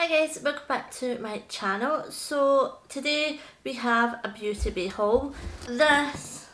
Hi guys, welcome back to my channel. So today we have a Beautybay haul. This,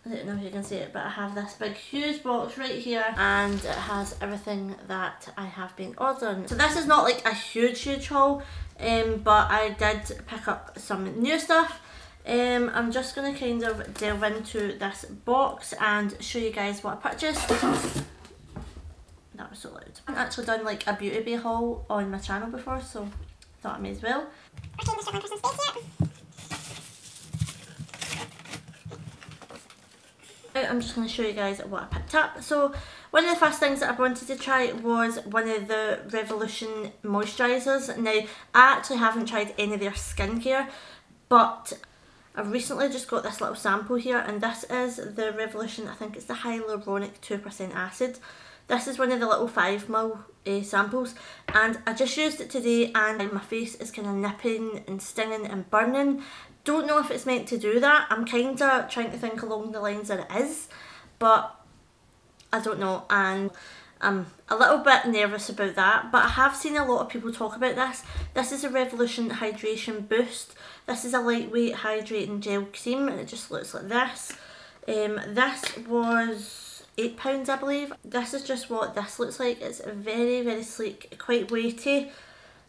I don't know if you can see it, but I have this big huge box right here and it has everything that I have been ordering. So this is not like a huge haul, but I did pick up some new stuff. I'm just going to kind of delve into this box and show you guys what I purchased. That was so loud. I've actually done like a Beautybay haul on my channel before, so I thought I may as well. I'm just going to show you guys what I picked up. So one of the first things that I wanted to try was one of the Revolution moisturisers. Now I actually haven't tried any of their skincare, but I've recently just got this little sample here, and this is the Revolution, I think it's the hyaluronic 2% acid. This is one of the little 5ml samples, and I just used it today and my face is kind of nipping and stinging and burning. Don't know if it's meant to do that. I'm kind of trying to think along the lines that it is, but I don't know, and I'm a little bit nervous about that. But I have seen a lot of people talk about this. This is a Revolution Hydration Boost. This is a lightweight hydrating gel cream and it just looks like this. This was £8 I believe. This is just what this looks like. It's very, very sleek, quite weighty,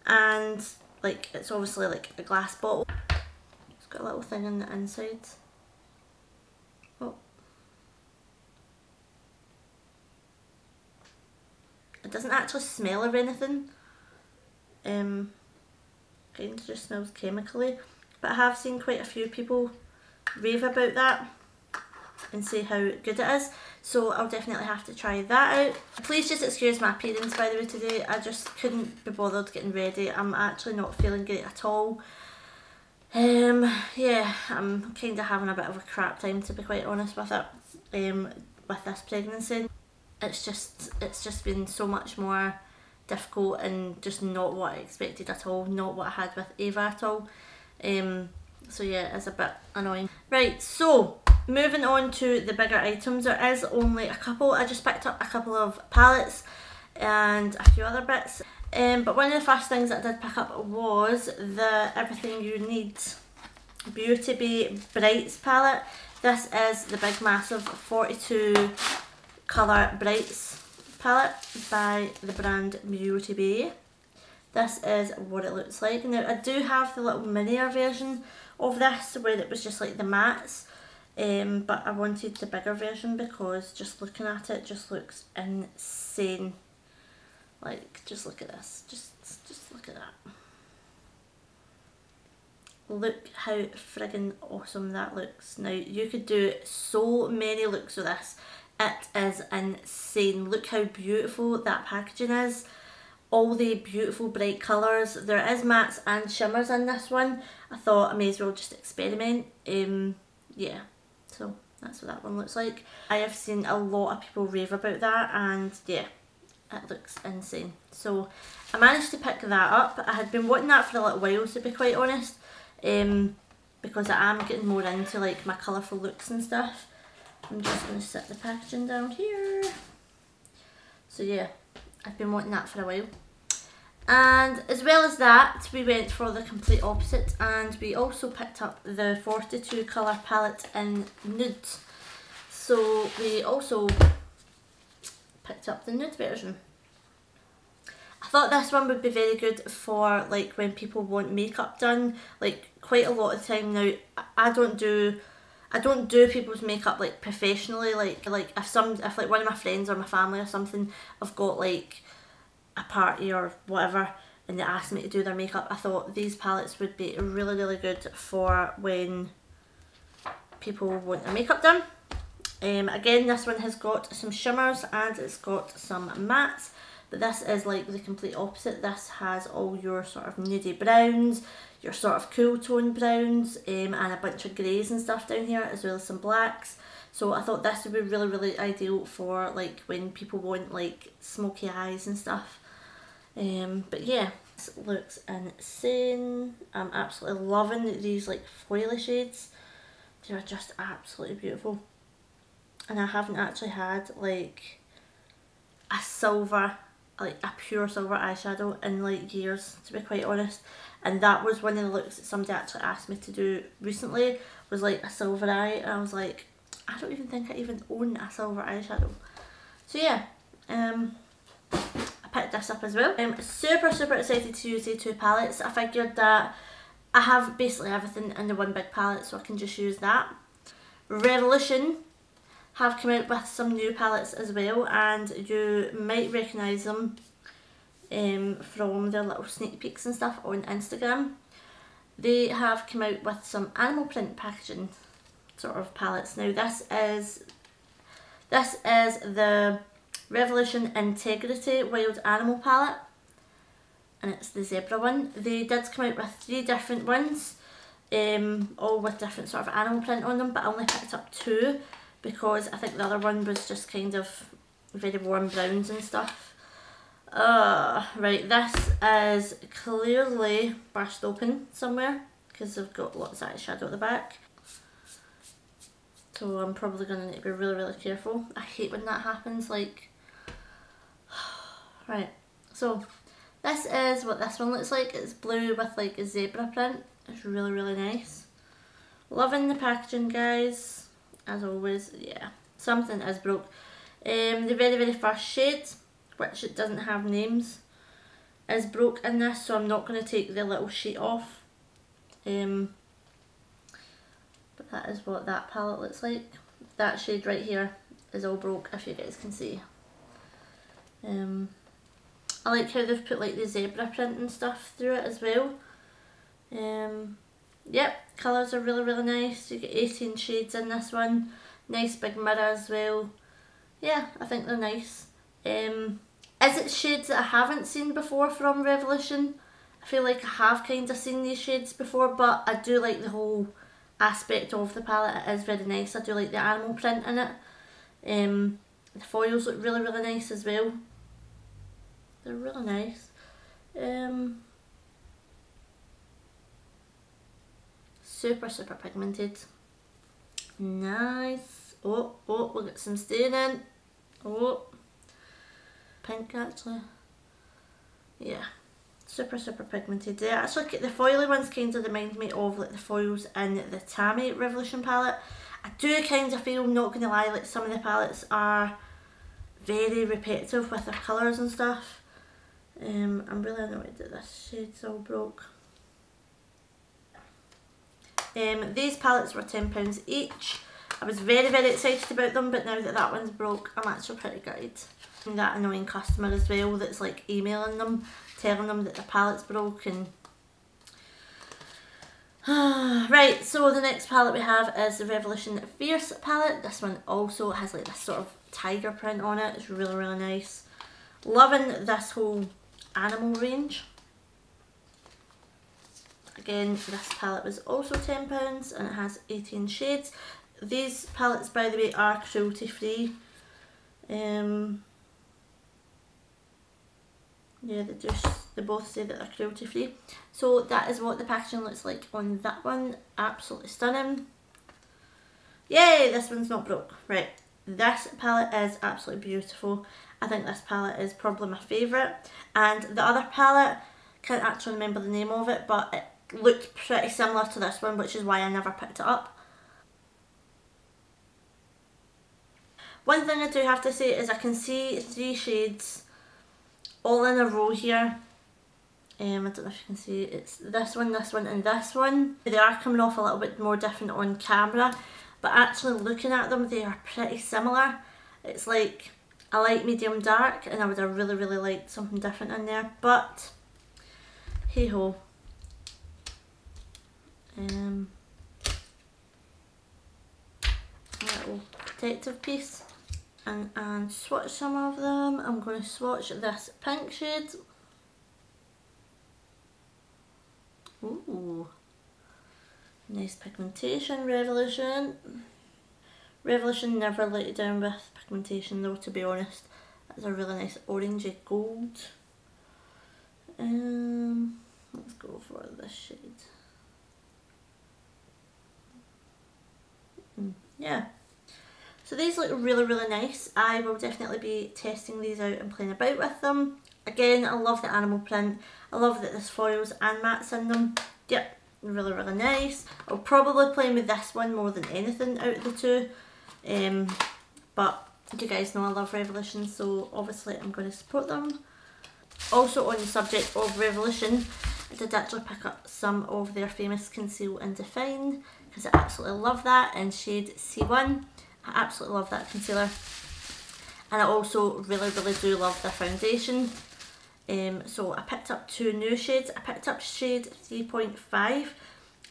and like it's obviously like a glass bottle. It's got a little thing on the inside. Oh. It doesn't actually smell of anything. Kind of just smells chemically, but I have seen quite a few people rave about that and say how good it is, so I'll definitely have to try that out. Please just excuse my appearance by the way today. I just couldn't be bothered getting ready. I'm actually not feeling great at all. Yeah, I'm kind of having a bit of a crap time, to be quite honest with it, with this pregnancy. It's just been so much more difficult and just not what I expected at all, not what I had with Ava at all. So yeah, it's a bit annoying. Right, so moving on to the bigger items, there is only a couple. I just picked up a couple of palettes and a few other bits. But one of the first things that I did pick up was the Everything You Need Beautybay Brights palette. This is the big massive 42 colour Brights palette by the brand Beautybay. This is what it looks like. Now I do have the little minier version of this where it was just like the mattes. But I wanted the bigger version because just looking at it just looks insane. Like, just look at this. Just look at that. Look how friggin' awesome that looks. Now, you could do so many looks with this. It is insane. Look how beautiful that packaging is. All the beautiful bright colours. There is mattes and shimmers in this one. I thought I may as well just experiment. Yeah. So that's what that one looks like. I have seen a lot of people rave about that, and yeah, it looks insane. So I managed to pick that up. I had been wanting that for a little while, to be quite honest, because I am getting more into like my colourful looks and stuff. I'm just going to set the packaging down here. So yeah, I've been wanting that for a while. And as well as that, we went for the complete opposite, and we also picked up the 42 colour palette in nude. So we also picked up the nude version. I thought this one would be very good for like when people want makeup done. Like quite a lot of the time now, I don't do people's makeup like professionally. Like if like one of my friends or my family or something have got like a party or whatever and they asked me to do their makeup, I thought these palettes would be really, really good for when people want their makeup done. Again, this one has got some shimmers and it's got some mattes, but this is like the complete opposite. This has all your sort of nudie browns, your sort of cool tone browns, and a bunch of greys and stuff down here, as well as some blacks. So I thought this would be really, really ideal for like when people want like smoky eyes and stuff. But yeah, this looks insane. I'm absolutely loving these like foily shades. They're just absolutely beautiful. And I haven't actually had like a silver like a pure silver eyeshadow in like years, to be quite honest. And that was one of the looks that somebody actually asked me to do recently, was like a silver eye, and I was like, I don't even think I even own a silver eyeshadow. So yeah, I picked this up as well. I'm super excited to use these two palettes. I figured that I have basically everything in the one big palette, so I can just use that. Revolution have come out with some new palettes as well, and you might recognise them from their little sneak peeks and stuff on Instagram. They have come out with some animal print packaging sort of palettes. Now this is the Revolution Integrity Wild Animal palette, and it's the zebra one. They did come out with 3 different ones, all with different sort of animal print on them, but I only picked up 2 because I think the other one was just kind of very warm browns and stuff. Right, this is clearly burst open somewhere because I've got lots of eyeshadow at the back. So I'm probably going to need to be really careful. I hate when that happens, like... Right, so this is what this one looks like. It's blue with like a zebra print. It's really nice. Loving the packaging, guys. As always, yeah. Something is broke. The very first shade, which it doesn't have names, is broke in this, so I'm not going to take the little sheet off. But that is what that palette looks like. That shade right here is all broke, if you guys can see. I like how they've put like the zebra print and stuff through it as well. Yep, colours are really nice. You get 18 shades in this one. Nice big mirror as well. Yeah, I think they're nice. Is it shades that I haven't seen before from Revolution? I feel like I have kind of seen these shades before, but I do like the whole aspect of the palette. It is very nice. I do like the animal print in it. The foils look really nice as well. They're really nice. Super pigmented. Nice. Oh, we'll get some staining. Oh, pink actually. Yeah, super pigmented. They actually, the foily ones kind of remind me of like the foils in the Tammy Revolution palette. I do kind of feel, not gonna lie, like some of the palettes are very repetitive with their colours and stuff. I'm really annoyed that this shade's all broke. These palettes were £10 each. I was very excited about them, but now that that one's broke, I'm actually pretty gutted. And that annoying customer as well that's like emailing them, telling them that the palette's broke and... Right, so the next palette we have is the Revolution Fierce palette. This one also has like this sort of tiger print on it. It's really nice. Loving this whole animal range. Again, this palette was also £10 and it has 18 shades. These palettes, by the way, are cruelty free. Yeah, they both say that they're cruelty free. So that is what the packaging looks like on that one. Absolutely stunning. Yay, this one's not broke. Right, this palette is absolutely beautiful. I think this palette is probably my favourite. And the other palette, can't actually remember the name of it, but it looked pretty similar to this one, which is why I never picked it up. One thing I do have to say is I can see 3 shades all in a row here. I don't know if you can see, it's this one, and this one. They are coming off a little bit more different on camera, but actually looking at them, they are pretty similar. It's like, I like medium dark, and I would have really liked something different in there, but hey ho. Little protective piece. And swatch some of them. I'm going to swatch this pink shade. Ooh, nice pigmentation, Revolution. Revolution never let you down with pigmentation though, to be honest. That's a really nice orangey gold. Let's go for this shade. Yeah. So these look really nice. I will definitely be testing these out and playing about with them. Again, I love the animal print. I love that there's foils and mattes in them. Yep, really, really nice. I'll probably play with this one more than anything out of the two. But you guys know I love Revolution, so obviously I'm going to support them. Also on the subject of Revolution, I did actually pick up some of their famous Conceal and Define because I absolutely love that in shade C1. I absolutely love that concealer. And I also really, really do love their foundation. So I picked up two new shades. I picked up shade 3.5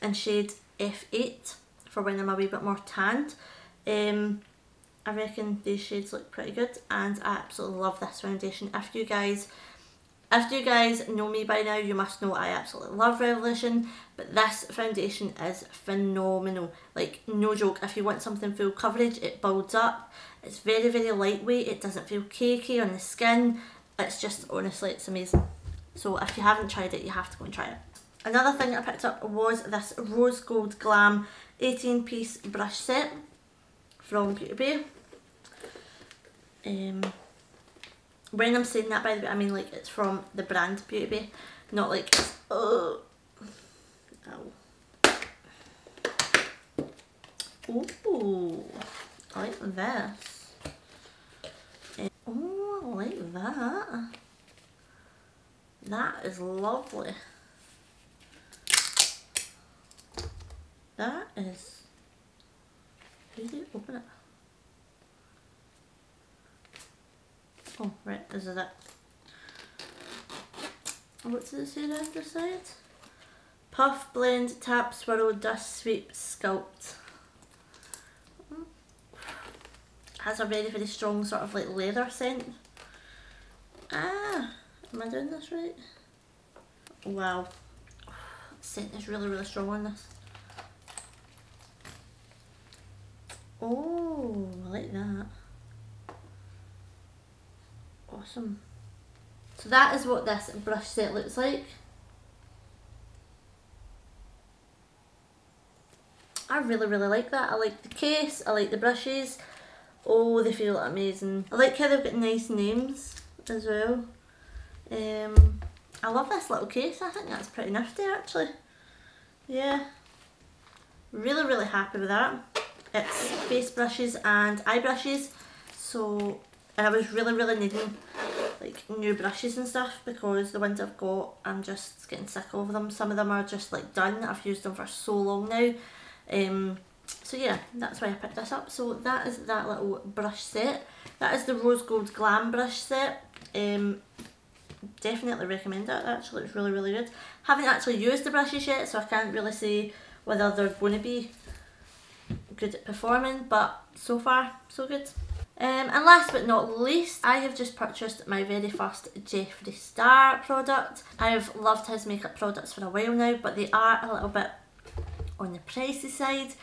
and shade F8 for when I'm a wee bit more tanned. I reckon these shades look pretty good and I absolutely love this foundation. If you guys know me by now, you must know I absolutely love Revolution, but this foundation is phenomenal. Like, no joke, if you want something full coverage, it builds up. It's very, very lightweight, it doesn't feel cakey on the skin. It's just, honestly, it's amazing. So if you haven't tried it, you have to go and try it. Another thing I picked up was this Rose Gold Glam 18-piece brush set from Beautybay. When I'm saying that, by the way, I mean like it's from the brand Beautybay, not like it's, oh, ow. Ooh, I like this. Oh, I like that. That is lovely. That is, how do you open it? Oh, right, this is it. What does it say down the side? Puff, blend, tap, swirl, dust, sweep, sculpt. Has a very, very strong sort of like leather scent. Ah, am I doing this right? Wow. The scent is really, really strong on this. Oh, I like that. Awesome. So that is what this brush set looks like. I really, really like that. I like the case, I like the brushes. Oh, they feel amazing. I like how they've got nice names as well. I love this little case. I think that's pretty nifty actually. Yeah. Really, really happy with that. It's face brushes and eye brushes. So, and I was really, really needing like new brushes and stuff because the ones I've got, I'm just getting sick of them. Some of them are just like done. I've used them for so long now. So yeah, that's why I picked this up. So that is that little brush set. That is the Rose Gold Glam brush set. Definitely recommend it. Actually, it's really, really good. Haven't actually used the brushes yet, so I can't really say whether they're going to be good at performing, but so far, so good. And last but not least, I have just purchased my very first Jeffree Star product. I have loved his makeup products for a while now, but they are a little bit on the pricey side.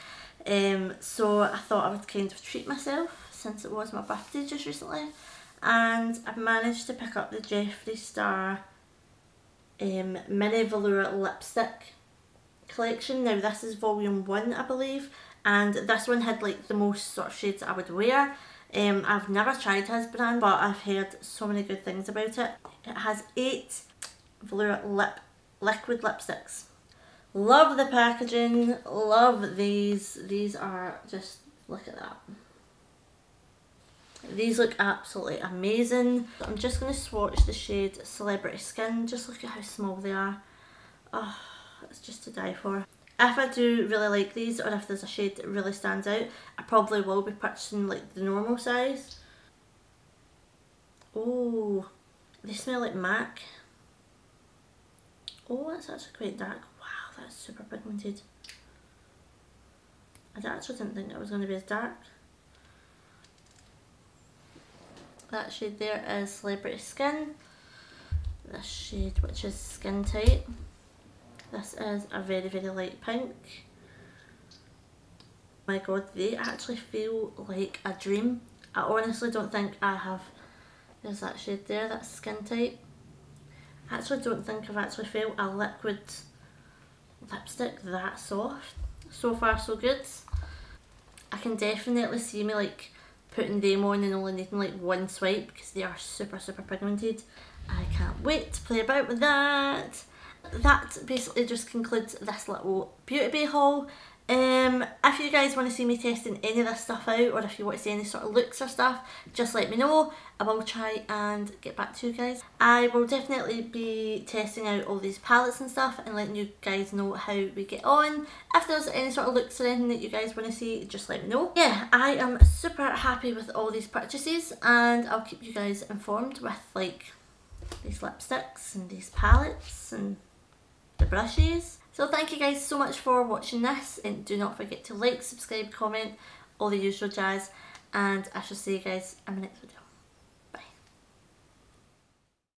So I thought I would kind of treat myself since it was my birthday just recently. And I've managed to pick up the Jeffree Star Mini Velour Lipstick collection. Now this is volume 1, I believe, and this one had like the most sort of shades I would wear. I've never tried his brand, but I've heard so many good things about it. It has 8 velour liquid lipsticks. Love the packaging, love these. These are just, look at that. These look absolutely amazing. I'm just going to swatch the shade Celebrity Skin. Just look at how small they are. Oh, it's just to die for. If I do really like these, or if there's a shade that really stands out, I probably will be purchasing like the normal size. Oh, they smell like MAC. Oh, that's actually quite dark. Wow, that's super pigmented. I actually didn't think it was going to be as dark. That shade there is Celebrity Skin. This shade, which is Skin Tight. This is a very, very light pink. My god, they actually feel like a dream. I honestly don't think I have, there's that shade there, that's Skin Tight. I actually don't think I've actually felt a liquid lipstick that soft. So far so good. I can definitely see me like putting them on and only needing like one swipe because they are super, super pigmented. I can't wait to play about with that. That basically just concludes this little Beautybay haul. If you guys want to see me testing any of this stuff out, or if you want to see any sort of looks or stuff, just let me know. I will try and get back to you guys. I will definitely be testing out all these palettes and stuff and letting you guys know how we get on. If there's any sort of looks or anything that you guys want to see, just let me know. Yeah, I am super happy with all these purchases, and I'll keep you guys informed with like these lipsticks and these palettes and the brushes. So thank you guys so much for watching this, and do not forget to like, subscribe, comment, all the usual jazz, and I shall see you guys in my next video.